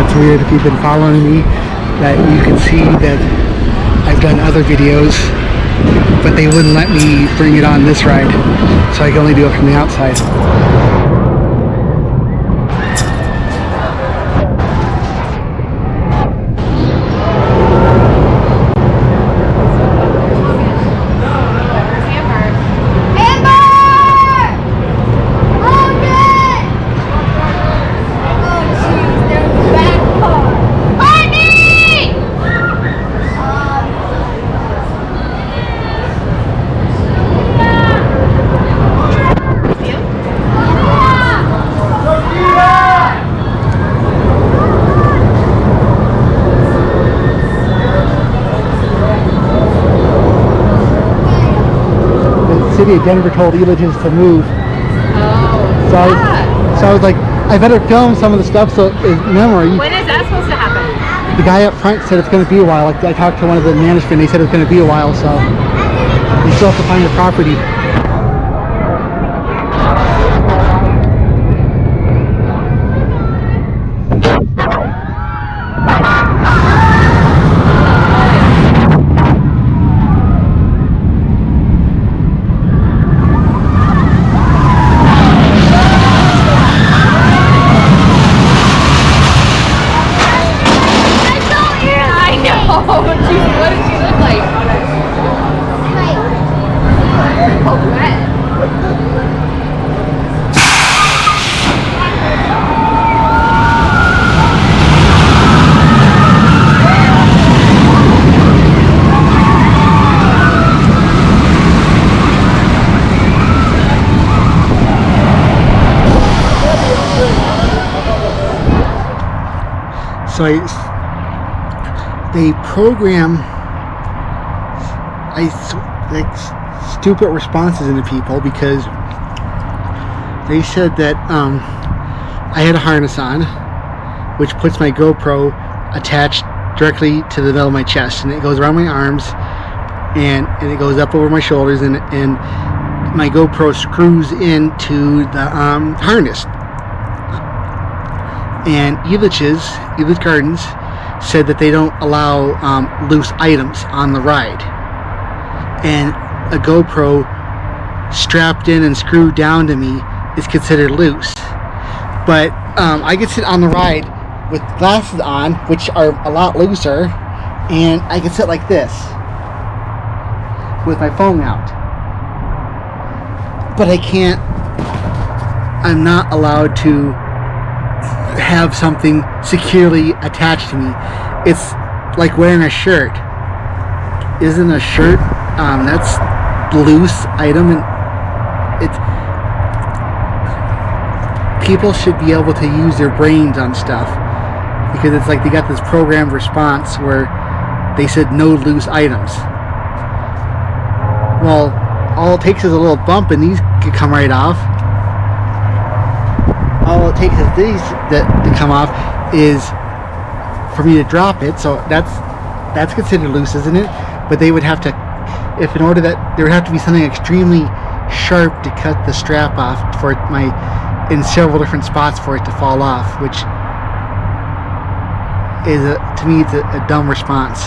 it's weird if you've been following me that you can see that I've done other videos, but they wouldn't let me bring it on this ride, so I can only do it from the outside. The city of Denver told Eliges to move. Oh. So I was like, I better film some of the stuff so it's memory. When is that supposed to happen? The guy up front said it's going to be a while. Like, I talked to one of the management, they said it's going to be a while, so you still have to find the property. So they program like stupid responses into people because they said that I had a harness on, which puts my GoPro attached directly to the middle of my chest, and it goes around my arms and it goes up over my shoulders, and my GoPro screws into the harness. And Eliges Gardens said that they don't allow loose items on the ride, and a GoPro strapped in and screwed down to me is considered loose. But I can sit on the ride with glasses on, which are a lot looser, and I can sit like this with my phone out, but I'm not allowed to have something securely attached to me. It's like wearing a shirt. Isn't a shirt that's loose item, and it's, people should be able to use their brains on stuff, because it's like they got this programmed response where they said no loose items. Well, all it takes is a little bump and these could come right off. All it takes is these to come off is for me to drop it, so that's considered loose, isn't it? But they would have to, if in order that there would have to be something extremely sharp to cut the strap off for it, in several different spots for it to fall off, which is to me it's a dumb response.